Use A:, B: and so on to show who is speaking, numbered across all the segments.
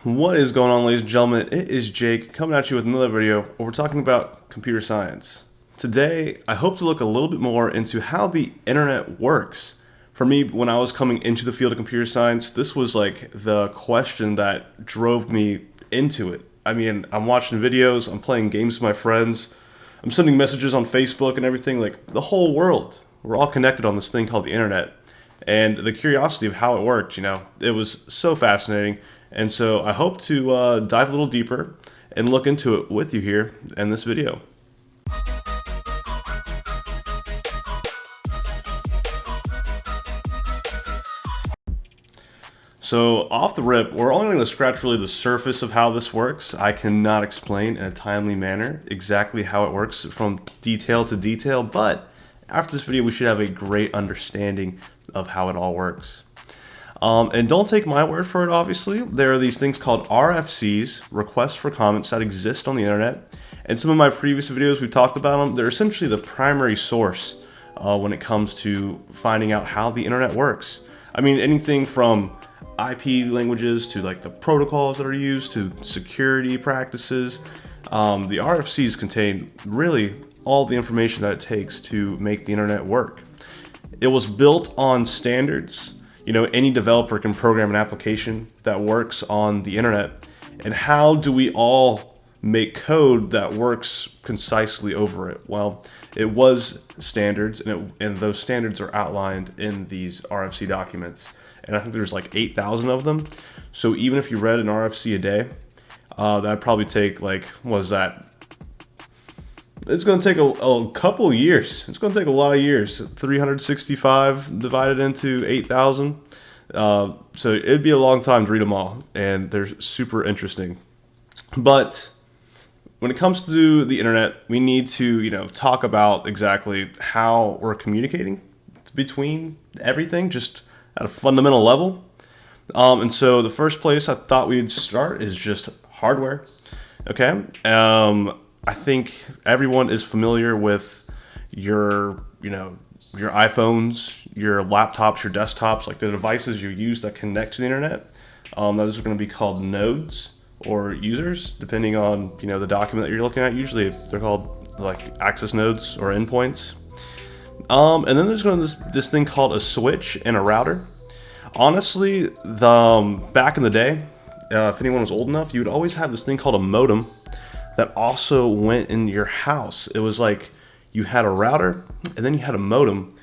A: What is going on, ladies and gentlemen? It is Jake coming at you with another video where we're talking about computer science. Today, I hope to look a little bit more into how the internet works. For me, when I was coming into the field of computer science, this was like the question that drove me into it. I mean, I'm watching videos, I'm playing games with my friends, I'm sending messages on Facebook and everything, like the whole world. We're all connected on this thing called the internet. And the curiosity of how it worked, it was so fascinating. And so I hope to dive a little deeper and look into it with you here in this video. So off the rip, we're only going to scratch really the surface of how this works. I cannot explain in a timely manner exactly how it works from detail to detail, but after this video, we should have a great understanding of how it all works. And don't take my word for it, obviously. There are these things called RFCs, requests for comments, that exist on the internet. And some of my previous videos, we've talked about them. They're essentially the primary source when it comes to finding out how the internet works. I mean, anything from IP languages to like the protocols that are used to security practices. The RFCs contain really all the information that it takes to make the internet work. It was built on standards. Any developer can program an application that works on the internet. And how do we all make code that works concisely over it? Well, it was standards, and those standards are outlined in these RFC documents. And I think there's like 8,000 of them. So even if you read an RFC a day, that'd probably take it's going to take a couple years. It's going to take a lot of years. 365 divided into 8,000. So it'd be a long time to read them all. And they're super interesting. But when it comes to the internet, we need to, talk about exactly how we're communicating between everything, just at a fundamental level. And so the first place I thought we'd start is just hardware. Okay. I think everyone is familiar with your iPhones, your laptops, your desktops, like the devices you use that connect to the internet. Those are going to be called nodes or users, depending on, the document that you're looking at. Usually they're called like access nodes or endpoints. And then there's going to this thing called a switch and a router. Honestly, back in the day, if anyone was old enough, you would always have this thing called a modem that also went in your house. It was like you had a router and then you had a modem.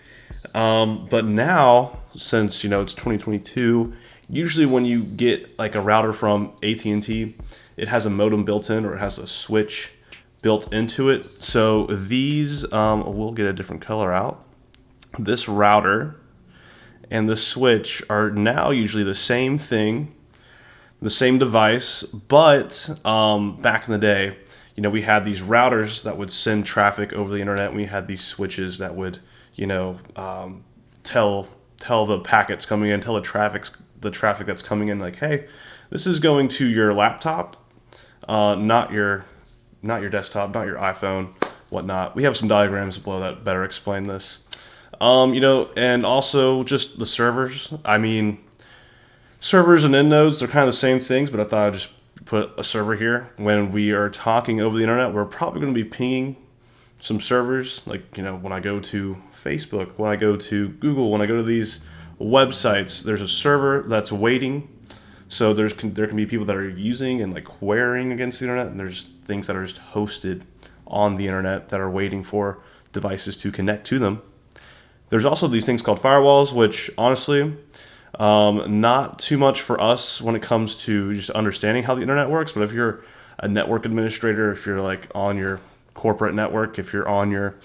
A: But now, since it's 2022, usually when you get like a router from AT&T, it has a modem built in, or it has a switch built into it. So these, we'll get a different color out. This router and the switch are now usually the same thing, the same device, but back in the day, we had these routers that would send traffic over the internet. We had these switches that would, tell the packets coming in, tell the traffic that's coming in, like, hey, this is going to your laptop, not your desktop, not your iPhone, whatnot. We have some diagrams below that better explain this. And also just the servers. I mean, servers and end nodes, they're kind of the same things, but I thought I'd just put a server here. When we are talking over the internet, we're probably going to be pinging some servers. Like, when I go to Facebook, when I go to Google, when I go to these websites, there's a server that's waiting. So there can be people that are using and like querying against the internet, and there's things that are just hosted on the internet that are waiting for devices to connect to them. There's also these things called firewalls, which honestly, not too much for us when it comes to just understanding how the internet works. But if you're a network administrator, if you're like on your corporate network, if you're on your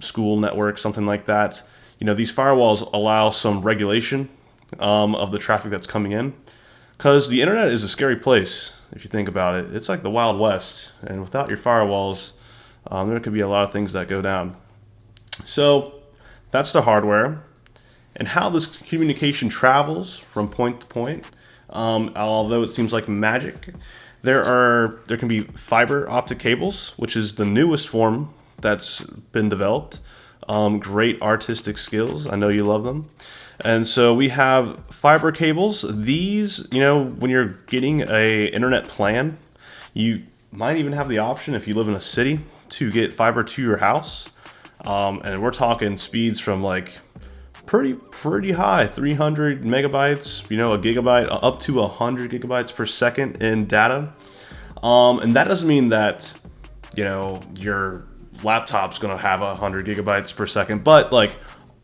A: school network, something like that, these firewalls allow some regulation of the traffic that's coming in. Because the internet is a scary place, if you think about it. It's like the Wild West. And without your firewalls, there could be a lot of things that go down. So that's the hardware. And how this communication travels from point to point, although it seems like magic, there can be fiber optic cables, which is the newest form that's been developed. Great artistic skills. I know you love them. And so we have fiber cables. These, when you're getting a internet plan, you might even have the option, if you live in a city, to get fiber to your house. And we're talking speeds from like pretty high, 300 megabytes, a gigabyte, up to 100 gigabytes per second in data. And that doesn't mean that, your laptop's going to have 100 gigabytes per second, but like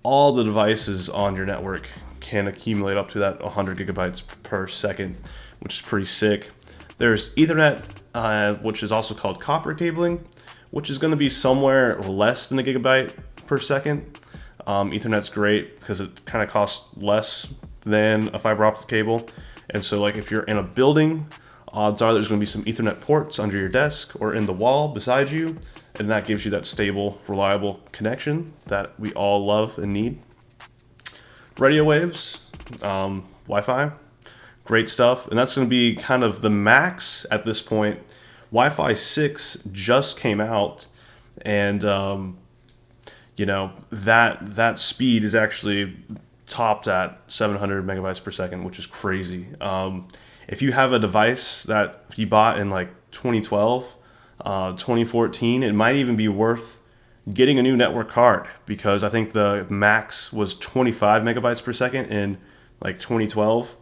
A: all the devices on your network can accumulate up to that 100 gigabytes per second, which is pretty sick. There's Ethernet, which is also called copper cabling, which is going to be somewhere less than a gigabyte per second. Ethernet's great because it kind of costs less than a fiber optic cable. And so like if you're in a building, odds are there's going to be some Ethernet ports under your desk or in the wall beside you. And that gives you that stable, reliable connection that we all love and need. Radio waves, Wi-Fi, great stuff. And that's going to be kind of the max at this point. Wi-Fi 6 just came out, and that speed is actually topped at 700 megabytes per second, which is crazy. If you have a device that you bought in like 2012, 2014, it might even be worth getting a new network card, because I think the max was 25 megabytes per second in like 2012.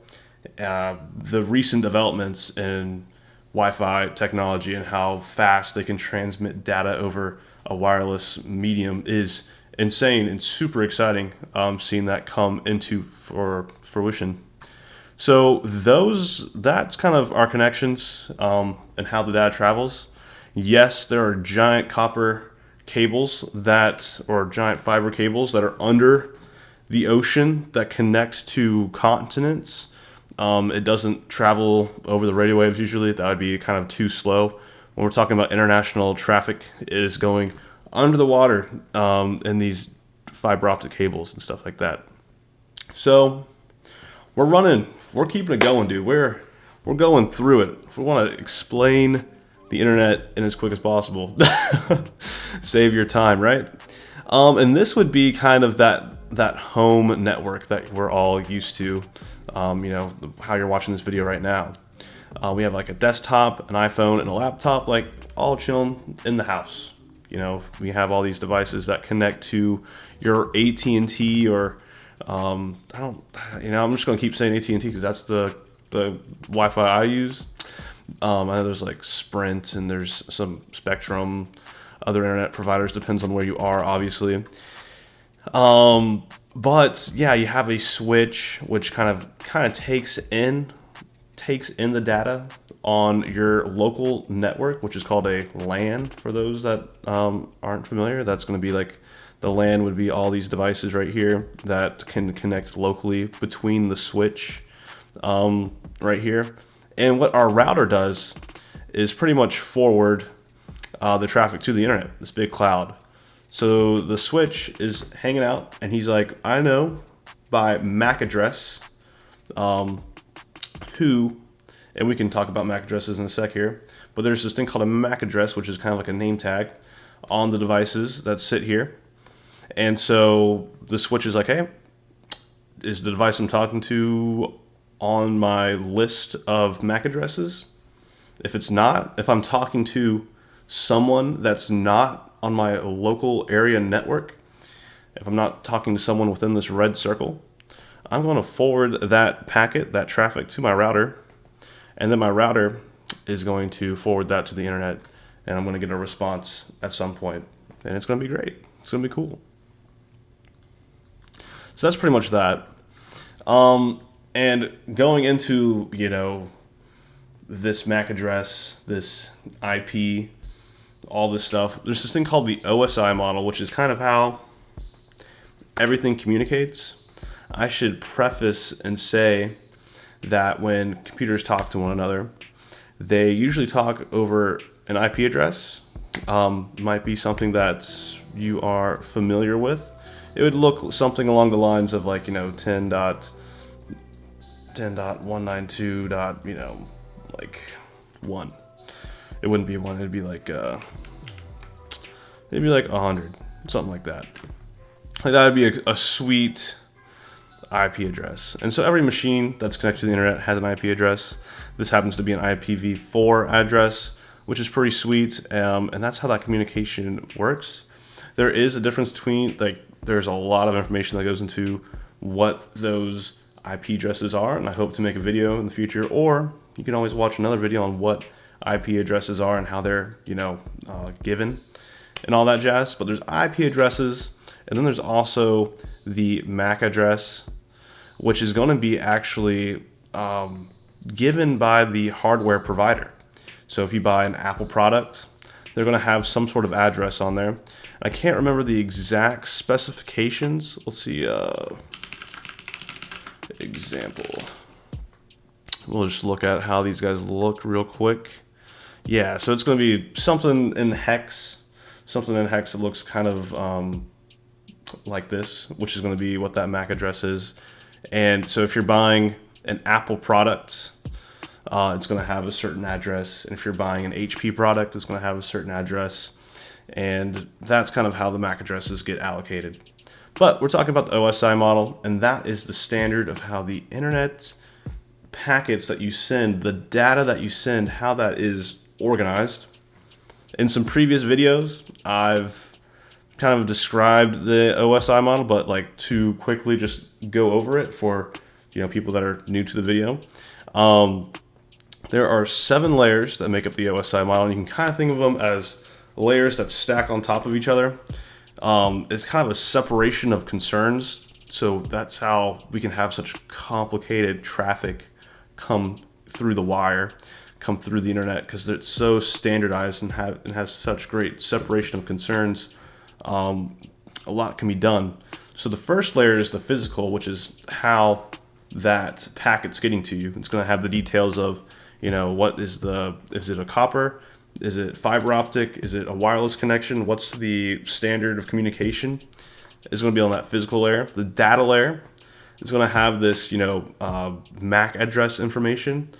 A: The recent developments in Wi-Fi technology and how fast they can transmit data over a wireless medium is insane and super exciting, seeing that come into fruition. So that's kind of our connections, and how the data travels. Yes, there are giant copper cables or giant fiber cables that are under the ocean that connect to continents. It doesn't travel over the radio waves usually. That would be kind of too slow. When we're talking about international traffic, it is going under the water, in these fiber optic cables and stuff like that. So we're keeping it going, dude. We're going through it. If we want to explain the internet in as quick as possible, save your time, right? And this would be kind of that home network that we're all used to. How you're watching this video right now. We have like a desktop, an iPhone, and a laptop, like all chilling in the house. We have all these devices that connect to your AT&T or I'm just gonna keep saying AT&T because that's the Wi-Fi I use. I know there's like Sprint and there's some Spectrum, other internet providers, depends on where you are, obviously. But yeah, you have a switch which kind of takes in the data on your local network, which is called a LAN for those that aren't familiar. That's going to be like, the LAN would be all these devices right here that can connect locally between the switch right here. And what our router does is pretty much forward the traffic to the internet, this big cloud. So the switch is hanging out, and he's like, I know by MAC address who, and we can talk about MAC addresses in a sec here, but there's this thing called a MAC address, which is kind of like a name tag on the devices that sit here. And so the switch is like, hey, is the device I'm talking to on my list of MAC addresses? If it's not, if I'm talking to someone that's not on my local area network, if I'm not talking to someone within this red circle, I'm going to forward that packet, that traffic, to my router, and then my router is going to forward that to the internet, and I'm going to get a response at some point, and it's going to be great. It's going to be cool. So that's pretty much that. And going into, this MAC address, this IP, all this stuff, there's this thing called the OSI model, which is kind of how everything communicates. I should preface and say that when computers talk to one another, they usually talk over an IP address. Might be something that you are familiar with. It would look something along the lines of like, 10.192. Like 1. It wouldn't be 1. It'd be like 100, something like that. Like that would be a sweet IP address. And so every machine that's connected to the internet has an IP address. This happens to be an IPv4 address, which is pretty sweet. And that's how that communication works. There is a difference between, like, there's a lot of information that goes into what those IP addresses are, and I hope to make a video in the future, or you can always watch another video on what IP addresses are and how they're, given and all that jazz. But there's IP addresses, and then there's also the MAC address, which is going to be actually given by the hardware provider. So if you buy an Apple product, they're going to have some sort of address on there. I can't remember the exact specifications. Let's see. Example. We'll just look at how these guys look real quick. Yeah, so it's going to be something in hex. Something in hex that looks kind of like this, which is going to be what that MAC address is. And so if you're buying an Apple product, it's going to have a certain address. And if you're buying an HP product, it's going to have a certain address. And that's kind of how the MAC addresses get allocated. But we're talking about the OSI model, and that is the standard of how the internet packets that you send, the data that you send, how that is organized. In some previous videos, I've kind of described the OSI model, but like to quickly just go over it for people that are new to the video. There are 7 layers that make up the OSI model, and you can kind of think of them as layers that stack on top of each other. It's kind of a separation of concerns, so that's how we can have such complicated traffic come through the wire, come through the internet, because it's so standardized and has such great separation of concerns. A lot can be done. So the first layer is the physical, which is how that packet's getting to you. It's going to have the details of, what is it a copper? Is it fiber optic? Is it a wireless connection? What's the standard of communication? It's going to be on that physical layer. The data layer is going to have this, MAC address information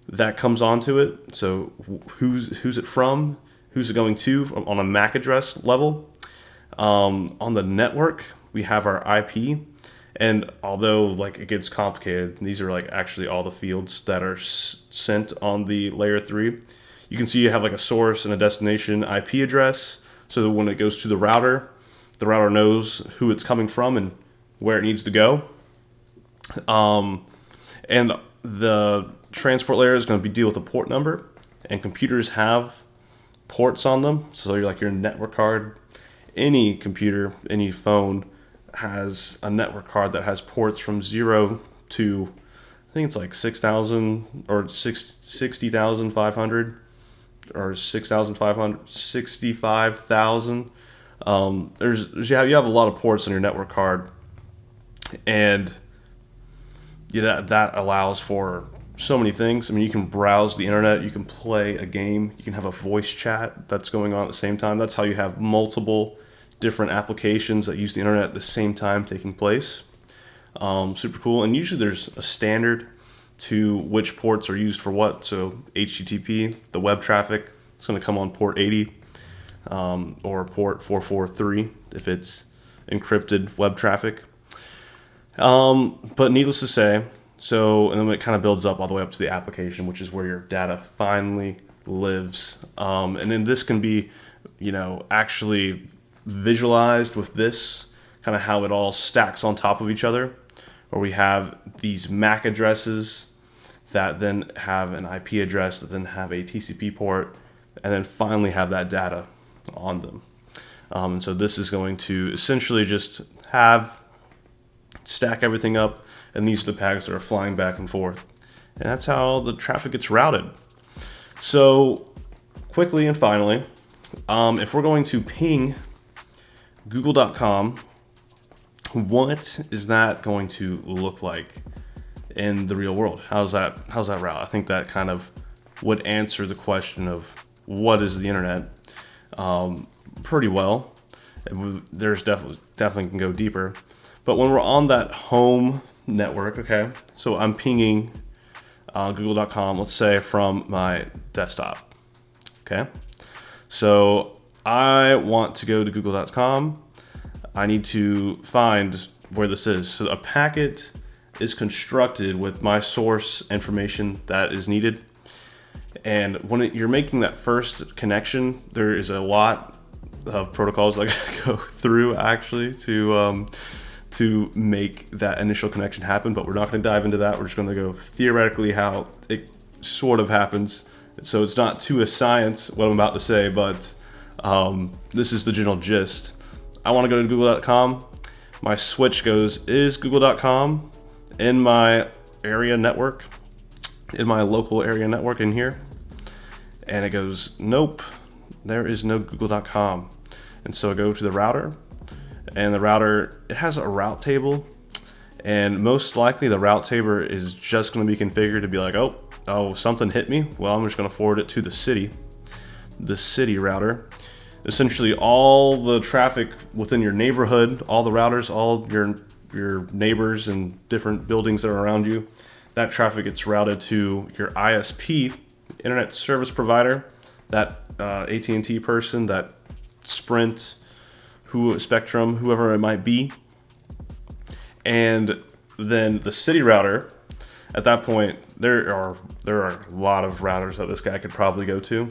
A: that comes onto it. So who's it from? Who's it going to on a MAC address level? On the network, we have our IP. And although it gets complicated, these are actually all the fields that are sent on the layer 3. You can see you have a source and a destination IP address, so that when it goes to the router knows who it's coming from and where it needs to go. And the transport layer is going to deal with the port number, and computers have ports on them. So your network card, any computer, any phone has a network card that has ports from 0 to, I think it's 6,000 or 60,500. Or 6,500, 65,000. You have a lot of ports on your network card, and that allows for so many things. I mean, you can browse the internet, you can play a game, you can have a voice chat that's going on at the same time. That's how you have multiple different applications that use the internet at the same time taking place. Super cool. And usually there's a standard to which ports are used for what. So HTTP, the web traffic, it's going to come on port 80 or port 443 if it's encrypted web traffic. But needless to say, and then it kind of builds up all the way up to the application, which is where your data finally lives. And then this can be, actually visualized with this, kind of how it all stacks on top of each other, where we have these MAC addresses that then have an IP address, that then have a TCP port, and then finally have that data on them. And so this is going to essentially just stack everything up, and these are the packets that are flying back and forth. And that's how the traffic gets routed. So quickly and finally, if we're going to ping google.com, what is that going to look like in the real world? How's that route? I think that kind of would answer the question of what is the internet pretty well. There's definitely can go deeper. But when we're on that home network, okay, so I'm pinging google.com, let's say from my desktop, okay? So I want to go to google.com. I need to find where this is. So a packet is constructed with my source information that is needed. And when you're making that first connection, there is a lot of protocols that go through actually to make that initial connection happen. But we're not going to dive into that. We're just going to go theoretically how it sort of happens. So it's not to a science what I'm about to say, but this is the general gist. I want to go to google.com. My switch goes, is google.com in my area network, in my local area network in here? And it goes, nope, there is no google.com. And so I go to the router, and the router, it has a route table, and most likely the route table is just going to be configured to be like, oh, something hit me. Well, I'm just going to forward it to the city router. Essentially all the traffic within your neighborhood, all the routers, all your neighbors and different buildings that are around you, that traffic gets routed to your ISP, internet service provider, that AT&T person, that Sprint, Spectrum, whoever it might be. And then the city router, at that point, there are a lot of routers that this guy could probably go to.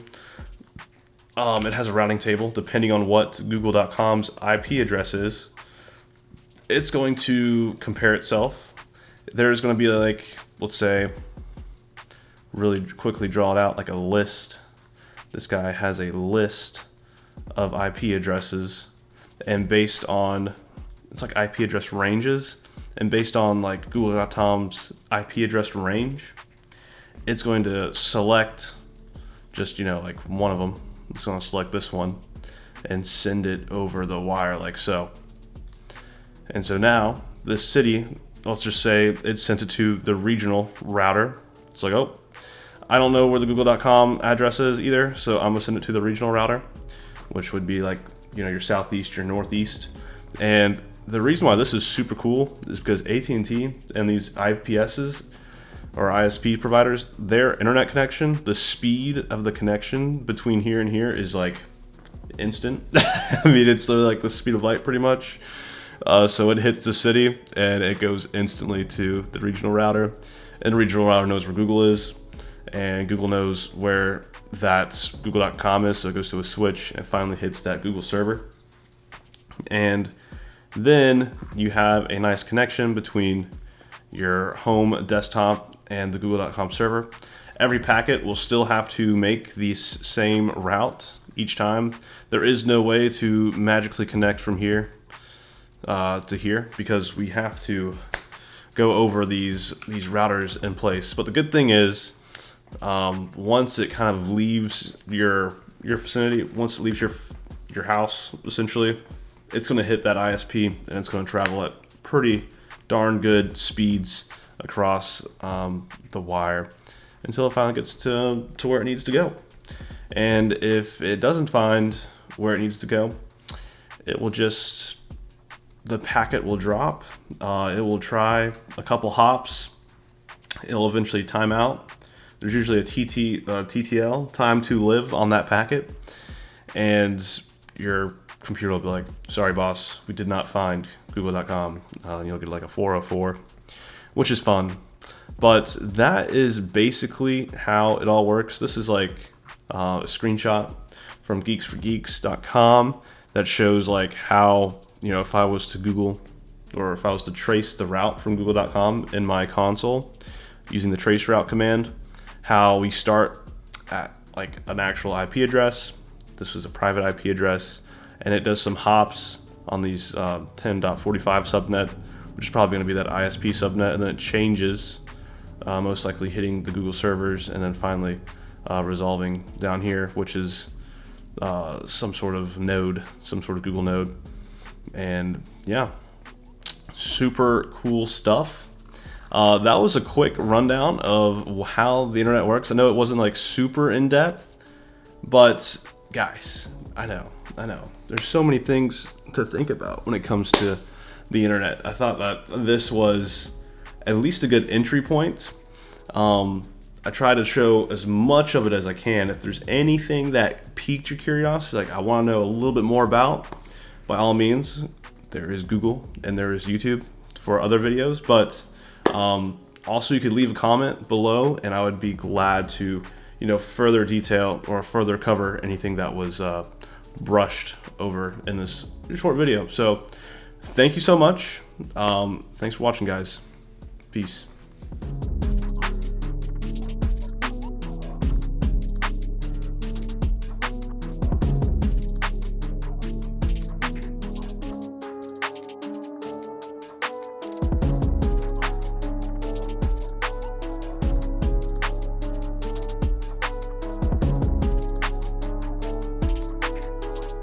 A: It has a routing table depending on what google.com's IP address is. It's going to compare itself. There's going to be like, let's say, really quickly draw it out like a list. This guy has a list of IP addresses, and based on, it's like IP address ranges, and based on like google.com's IP address range, it's going to select just, like one of them. It's going to select this one and send it over the wire like so. And so now this city, let's just say it sent it to the regional router. It's like, oh, I don't know where the google.com address is either, so I'm gonna send it to the regional router, which would be like, your southeast, your northeast. And the reason why this is super cool is because AT&T and these IPSs or ISP providers, their internet connection, the speed of the connection between here and here is like instant. I mean, it's like the speed of light pretty much. So it hits the city and it goes instantly to the regional router, and the regional router knows where Google is, and Google knows where that google.com is, so it goes to a switch and finally hits that Google server. And then you have a nice connection between your home desktop and the google.com server. Every packet will still have to make the same route each time. There is no way to magically connect from here to here, because we have to go over these routers in place. But the good thing is, once it kind of leaves your vicinity, once it leaves your house, essentially, it's going to hit that ISP and it's going to travel at pretty darn good speeds across the wire until it finally gets to where it needs to go. And if it doesn't find where it needs to go, it will just, the packet will drop. It will try a couple hops. It'll eventually time out. There's usually a TTL, time to live, on that packet. And your computer will be like, sorry boss, we did not find google.com. You'll get like a 404, which is fun. But that is basically how it all works. This is like a screenshot from geeksforgeeks.com that shows like how, if I was to Google, or if I was to trace the route from google.com in my console using the trace route command, how we start at like an actual IP address. This was a private IP address, and it does some hops on these 10.45 subnet, which is probably going to be that ISP subnet, and then it changes, most likely hitting the Google servers, and then finally resolving down here, which is some sort of node, some sort of Google node. And yeah, super cool stuff. That was a quick rundown of how the internet works. I know it wasn't like super in depth, but guys, I know. There's so many things to think about when it comes to the internet. I thought that this was at least a good entry point. I try to show as much of it as I can. If there's anything that piqued your curiosity, like I want to know a little bit more about, by all means, there is Google, and there is YouTube for other videos. But also, you could leave a comment below, and I would be glad to, further detail or further cover anything that was brushed over in this short video. So thank you so much. Thanks for watching, guys. Peace.